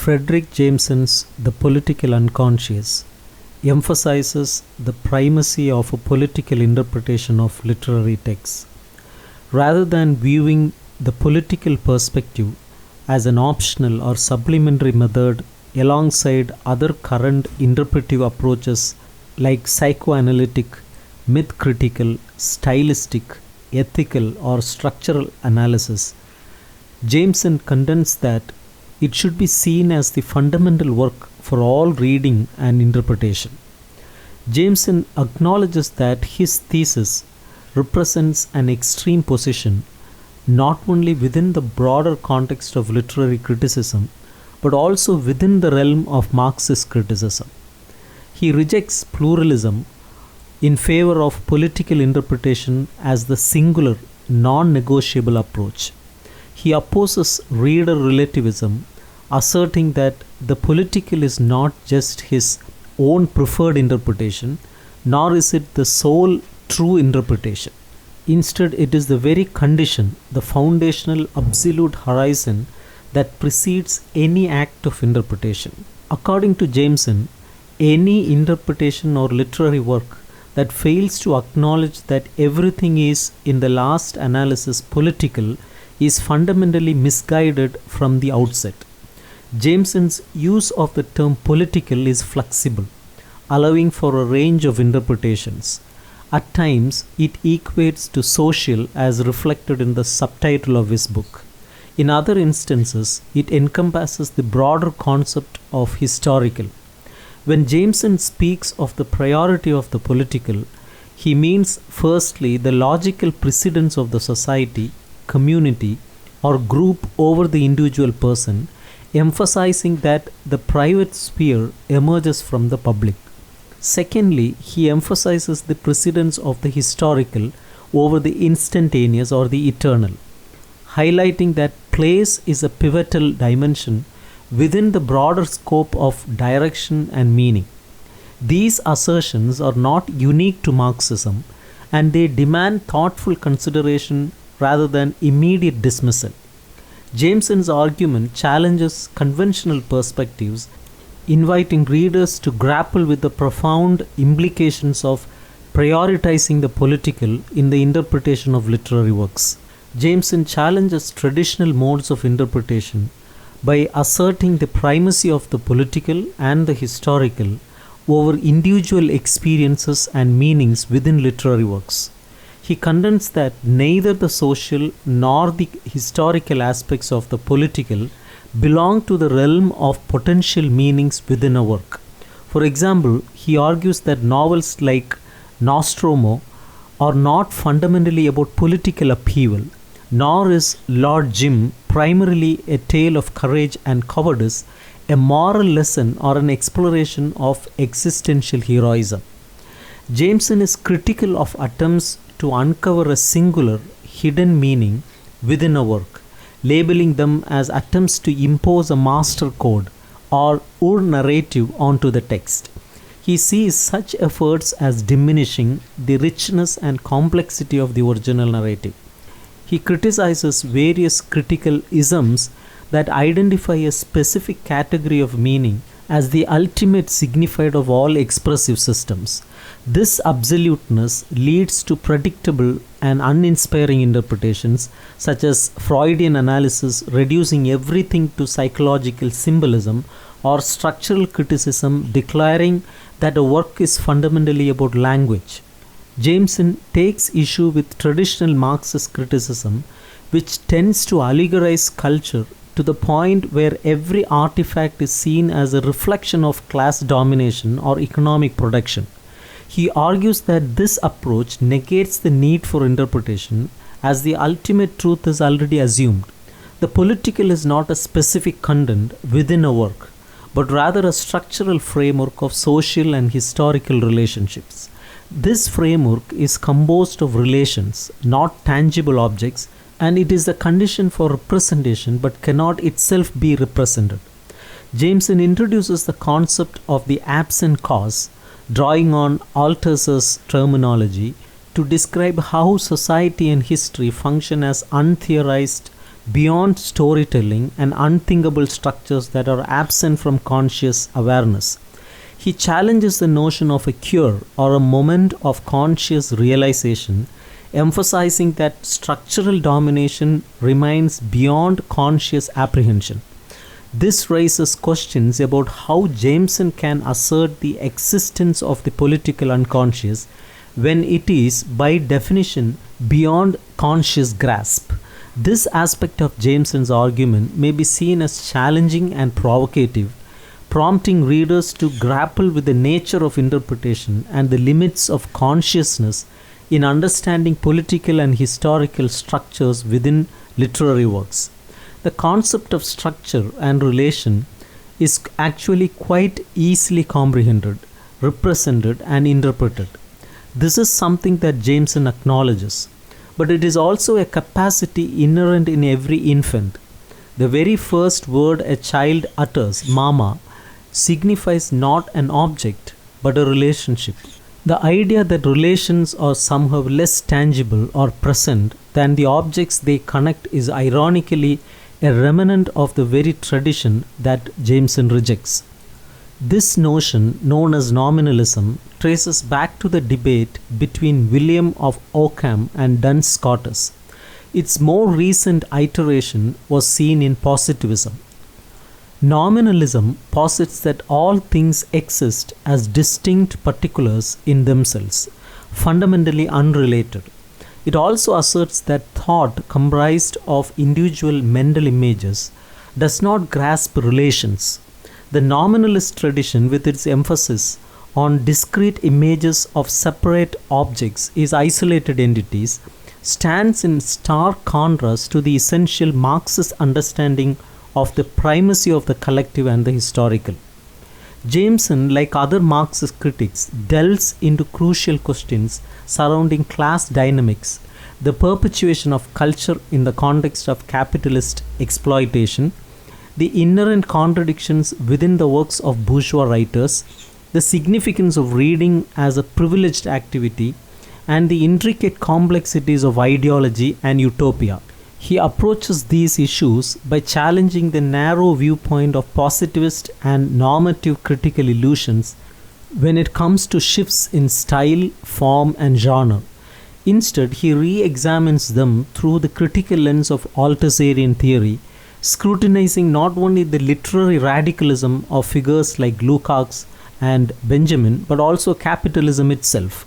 Fredric Jameson's The Political Unconscious emphasizes the primacy of a political interpretation of literary texts. Rather than viewing the political perspective as an optional or supplementary method alongside other current interpretive approaches like psychoanalytic, myth critical, stylistic, ethical, or structural analysis, Jameson contends that it should be seen as the fundamental work for all reading and interpretation. Jameson acknowledges that his thesis represents an extreme position not only within the broader context of literary criticism but also within the realm of Marxist criticism. He rejects pluralism in favor of political interpretation as the singular, non-negotiable approach. He opposes reader relativism, asserting that the political is not just his own preferred interpretation, nor is it the sole true interpretation. Instead, it is the very condition, the foundational absolute horizon that precedes any act of interpretation. According to Jameson, any interpretation or literary work that fails to acknowledge that everything is, in the last analysis, political is fundamentally misguided from the outset. Jameson's use of the term political is flexible, allowing for a range of interpretations. At times, it equates to social as reflected in the subtitle of his book. In other instances, it encompasses the broader concept of historical. When Jameson speaks of the priority of the political, he means firstly the logical precedence of the society, community, or group over the individual person, emphasizing that the private sphere emerges from the public. Secondly, he emphasizes the precedence of the historical over the instantaneous or the eternal, highlighting that place is a pivotal dimension within the broader scope of direction and meaning. These assertions are not unique to Marxism, and they demand thoughtful consideration rather than immediate dismissal. Jameson's argument challenges conventional perspectives, inviting readers to grapple with the profound implications of prioritizing the political in the interpretation of literary works. Jameson challenges traditional modes of interpretation by asserting the primacy of the political and the historical over individual experiences and meanings within literary works. He contends that neither the social nor the historical aspects of the political belong to the realm of potential meanings within a work. For example, he argues that novels like Nostromo are not fundamentally about political upheaval, nor is Lord Jim primarily a tale of courage and cowardice, a moral lesson or an exploration of existential heroism. Jameson is critical of attempts to uncover a singular, hidden meaning within a work, labeling them as attempts to impose a master code or narrative onto the text. He sees such efforts as diminishing the richness and complexity of the original narrative. He criticizes various critical isms that identify a specific category of meaning as the ultimate signifier of all expressive systems. This absoluteness leads to predictable and uninspiring interpretations, such as Freudian analysis reducing everything to psychological symbolism, or structural criticism declaring that a work is fundamentally about language. Jameson takes issue with traditional Marxist criticism, which tends to allegorize culture to the point where every artifact is seen as a reflection of class domination or economic production. He argues that this approach negates the need for interpretation, as the ultimate truth is already assumed. The political is not a specific content within a work, but rather a structural framework of social and historical relationships. This framework is composed of relations, not tangible objects, and it is the condition for representation but cannot itself be represented. Jameson introduces the concept of the absent cause, drawing on Althusser's terminology to describe how society and history function as untheorized beyond storytelling and unthinkable structures that are absent from conscious awareness. He challenges the notion of a cure or a moment of conscious realization, emphasizing that structural domination remains beyond conscious apprehension. This raises questions about how Jameson can assert the existence of the political unconscious when it is, by definition, beyond conscious grasp. This aspect of Jameson's argument may be seen as challenging and provocative, prompting readers to grapple with the nature of interpretation and the limits of consciousness in understanding political and historical structures within literary works. The concept of structure and relation is actually quite easily comprehended, represented, and interpreted. This is something that Jameson acknowledges, but it is also a capacity inherent in every infant. The very first word a child utters, mama, signifies not an object but a relationship. The idea that relations are somehow less tangible or present than the objects they connect is ironically a remnant of the very tradition that Jameson rejects. This notion, known as nominalism, traces back to the debate between William of Ockham and Duns Scotus. Its more recent iteration was seen in positivism. Nominalism posits that all things exist as distinct particulars in themselves, fundamentally unrelated. It also asserts that thought, comprised of individual mental images, does not grasp relations. The nominalist tradition, with its emphasis on discrete images of separate objects as isolated entities, stands in stark contrast to the essential Marxist understanding of the primacy of the collective and the historical. Jameson, like other Marxist critics, delves into crucial questions surrounding class dynamics, the perpetuation of culture in the context of capitalist exploitation, the inherent contradictions within the works of bourgeois writers, the significance of reading as a privileged activity, and the intricate complexities of ideology and utopia. He approaches these issues by challenging the narrow viewpoint of positivist and normative critical illusions when it comes to shifts in style, form, and genre. Instead, he re-examines them through the critical lens of Althusserian theory, scrutinizing not only the literary radicalism of figures like Lukács and Benjamin, but also capitalism itself.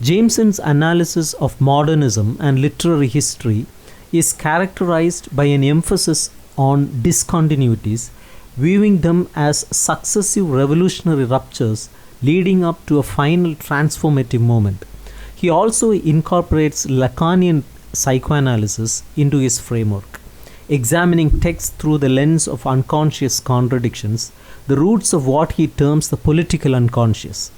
Jameson's analysis of modernism and literary history is characterized by an emphasis on discontinuities, viewing them as successive revolutionary ruptures leading up to a final transformative moment. He also incorporates Lacanian psychoanalysis into his framework, examining text through the lens of unconscious contradictions, the roots of what he terms the political unconscious.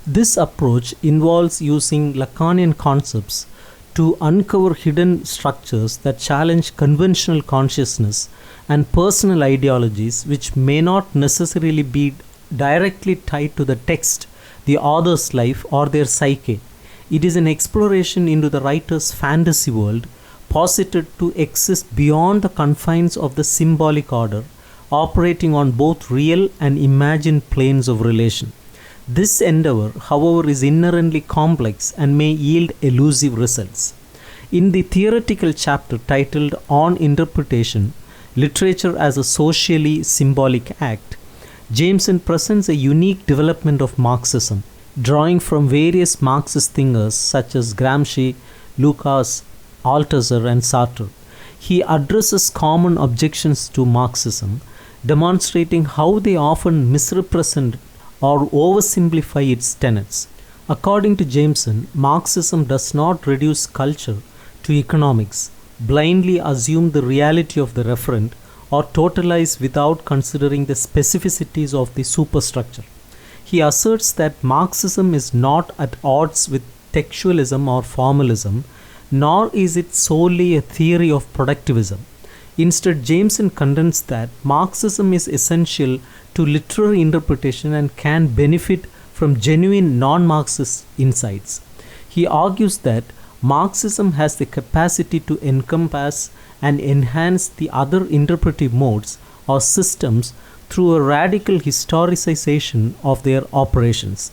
This approach involves using Lacanian concepts to uncover hidden structures that challenge conventional consciousness and personal ideologies which may not necessarily be directly tied to the text, the author's life, or their psyche. It is an exploration into the writer's fantasy world, posited to exist beyond the confines of the symbolic order, operating on both real and imagined planes of relation. This endeavor, however, is inherently complex and may yield elusive results. In the theoretical chapter titled On Interpretation, Literature as a Socially Symbolic Act, Jameson presents a unique development of Marxism, drawing from various Marxist thinkers such as Gramsci, Lukács, Althusser, and Sartre. He addresses common objections to Marxism, demonstrating how they often misrepresent or oversimplify its tenets. According to Jameson, Marxism does not reduce culture to economics, blindly assume the reality of the referent, or totalize without considering the specificities of the superstructure. He asserts that Marxism is not at odds with textualism or formalism, nor is it solely a theory of productivism. Instead, Jameson contends that Marxism is essential to literary interpretation and can benefit from genuine non-Marxist insights. He argues that Marxism has the capacity to encompass and enhance the other interpretive modes or systems through a radical historicization of their operations.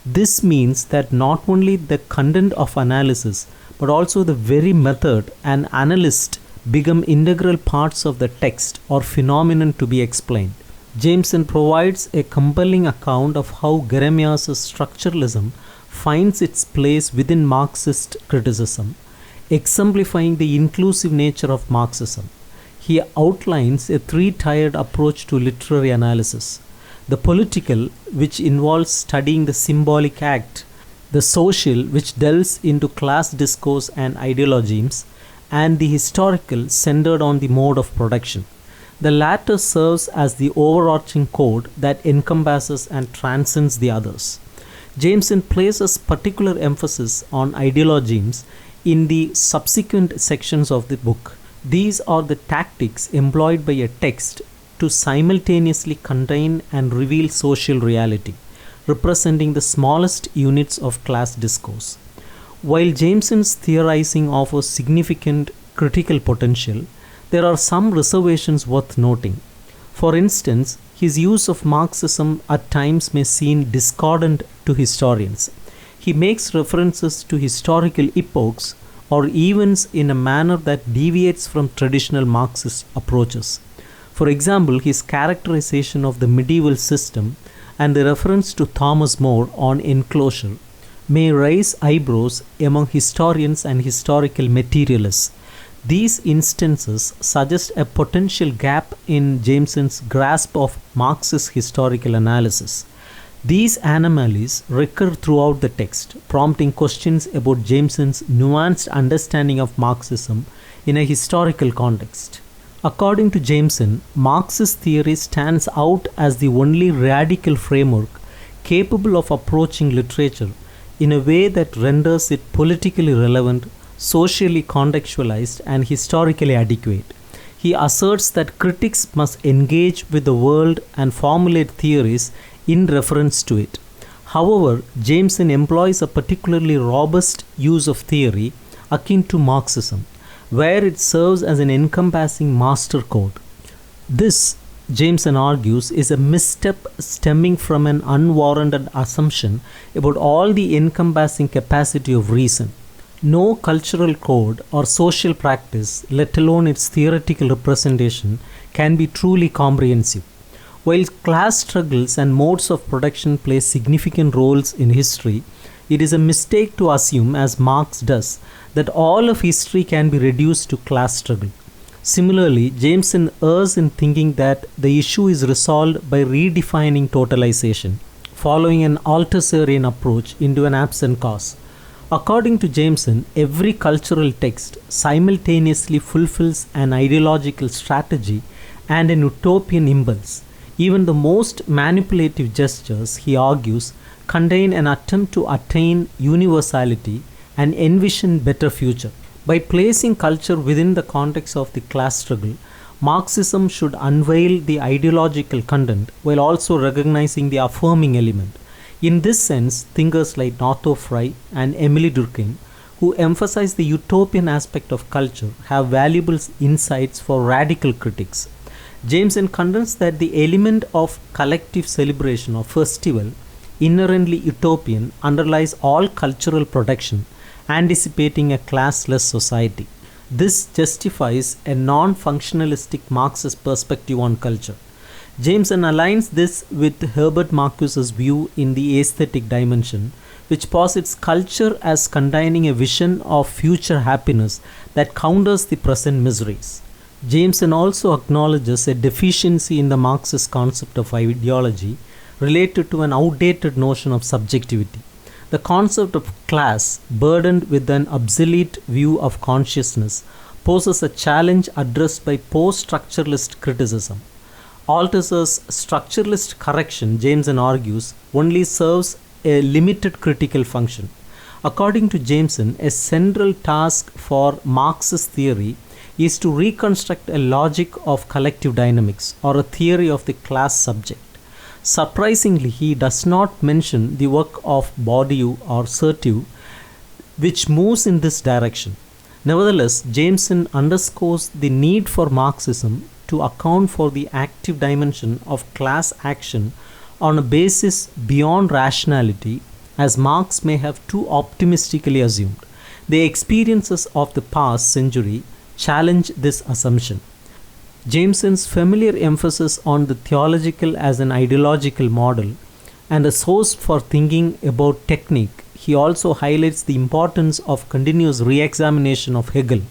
This means that not only the content of analysis but also the very method and analyst become integral parts of the text or phenomenon to be explained. Jameson provides a compelling account of how Gremias' structuralism finds its place within Marxist criticism, exemplifying the inclusive nature of Marxism. He outlines a three-tiered approach to literary analysis: the political, which involves studying the symbolic act; the social, which delves into class discourse and ideologies; and the historical, centered on the mode of production. The latter serves as the overarching code that encompasses and transcends the others. Jameson places particular emphasis on ideologies in the subsequent sections of the book. These are the tactics employed by a text to simultaneously contain and reveal social reality, representing the smallest units of class discourse. While Jameson's theorizing offers significant critical potential, there are some reservations worth noting. For instance, his use of Marxism at times may seem discordant to historians. He makes references to historical epochs or events in a manner that deviates from traditional Marxist approaches. For example, his characterization of the medieval system and the reference to Thomas More on enclosure may raise eyebrows among historians and historical materialists. These instances suggest a potential gap in Jameson's grasp of Marxist historical analysis. These anomalies recur throughout the text, prompting questions about Jameson's nuanced understanding of Marxism in a historical context. According to Jameson, Marxist theory stands out as the only radical framework capable of approaching literature in a way that renders it politically relevant, socially contextualized, and historically adequate. He asserts that critics must engage with the world and formulate theories in reference to it. However, Jameson employs a particularly robust use of theory akin to Marxism, where it serves as an encompassing master code. This, Jameson argues, is a misstep stemming from an unwarranted assumption about all the encompassing capacity of reason. No cultural code or social practice, let alone its theoretical representation, can be truly comprehensive. While class struggles and modes of production play significant roles in history, it is a mistake to assume, as Marx does, that all of history can be reduced to class struggle. Similarly, Jameson errs in thinking that the issue is resolved by redefining totalization, following an Althusserian approach into an absent cause. According to Jameson, every cultural text simultaneously fulfills an ideological strategy and an utopian impulse. Even the most manipulative gestures, he argues, contain an attempt to attain universality and envision better future. By placing culture within the context of the class struggle, Marxism should unveil the ideological content while also recognizing the affirming element. In this sense, thinkers like Northrop Frye and Emily Durkheim, who emphasize the utopian aspect of culture, have valuable insights for radical critics. Jameson contends that the element of collective celebration or festival, inherently utopian, underlies all cultural production, anticipating a classless society. This justifies a non-functionalistic Marxist perspective on culture. Jameson aligns this with Herbert Marcuse's view in the aesthetic dimension, which posits culture as containing a vision of future happiness that counters the present miseries. Jameson also acknowledges a deficiency in the Marxist concept of ideology related to an outdated notion of subjectivity. The concept of class, burdened with an obsolete view of consciousness, poses a challenge addressed by post-structuralist criticism. Althusser's structuralist correction, Jameson argues, only serves a limited critical function. According to Jameson, a central task for Marxist theory is to reconstruct a logic of collective dynamics or a theory of the class subject. Surprisingly, he does not mention the work of Bourdieu or Surtout, which moves in this direction. Nevertheless, Jameson underscores the need for Marxism to account for the active dimension of class action on a basis beyond rationality, as Marx may have too optimistically assumed. The experiences of the past century challenge this assumption. Jameson's familiar emphasis on the theological as an ideological model and a source for thinking about technique, he also highlights the importance of continuous re-examination of Hegel.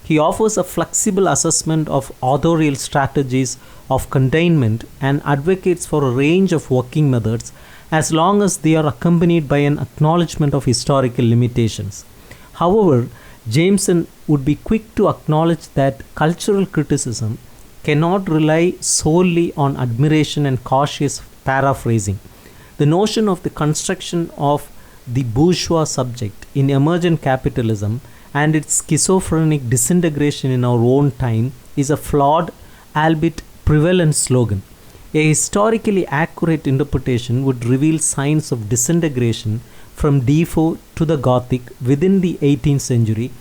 He offers a flexible assessment of authorial strategies of containment and advocates for a range of working methods as long as they are accompanied by an acknowledgement of historical limitations. However, Jameson would be quick to acknowledge that cultural criticism cannot rely solely on admiration and cautious paraphrasing. The notion of the construction of the bourgeois subject in emergent capitalism and its schizophrenic disintegration in our own time is a flawed, albeit prevalent slogan. A historically accurate interpretation would reveal signs of disintegration from Defoe to the Gothic within the 18th century,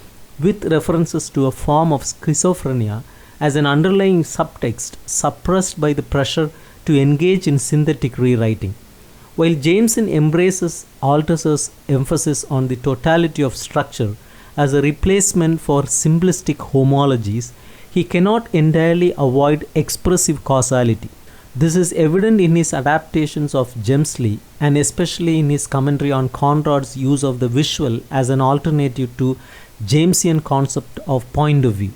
with references to a form of schizophrenia as an underlying subtext suppressed by the pressure to engage in synthetic rewriting. While Jameson embraces Althusser's emphasis on the totality of structure as a replacement for simplistic homologies, he cannot entirely avoid expressive causality. This is evident in his adaptations of Gemsley and especially in his commentary on Conrad's use of the visual as an alternative to Jamesian concept of point of view.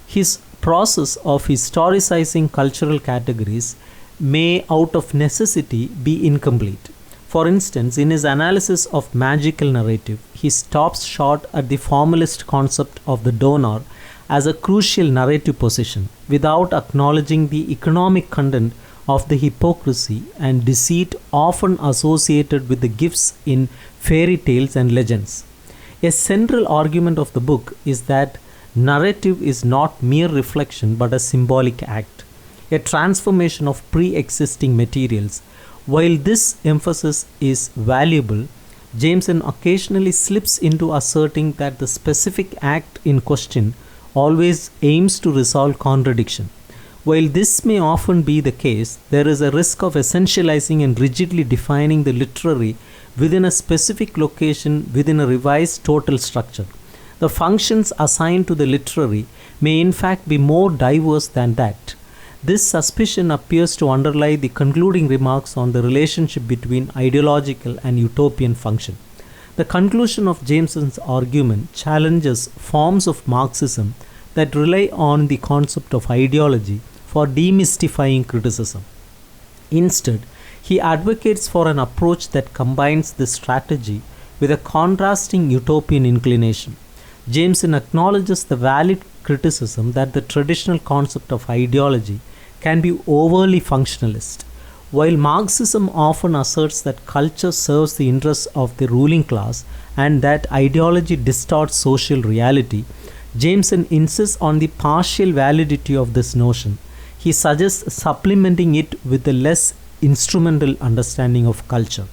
His process of historicizing cultural categories may out of necessity be incomplete. For instance, in his analysis of magical narrative, he stops short at the formalist concept of the donor as a crucial narrative position without acknowledging the economic content of the hypocrisy and deceit often associated with the gifts in fairy tales and legends. A central argument of the book is that narrative is not mere reflection but a symbolic act, a transformation of pre-existing materials. While this emphasis is valuable, Jameson occasionally slips into asserting that the specific act in question always aims to resolve contradiction. While this may often be the case, there is a risk of essentializing and rigidly defining the literary within a specific location within a revised total structure. The functions assigned to the literary may in fact be more diverse than that. This suspicion appears to underlie the concluding remarks on the relationship between ideological and utopian function. The conclusion of Jameson's argument challenges forms of Marxism that rely on the concept of ideology for demystifying criticism. Instead, he advocates for an approach that combines this strategy with a contrasting utopian inclination. Jameson acknowledges the valid criticism that the traditional concept of ideology can be overly functionalist. While Marxism often asserts that culture serves the interests of the ruling class and that ideology distorts social reality, Jameson insists on the partial validity of this notion. He suggests supplementing it with a less instrumental understanding of culture.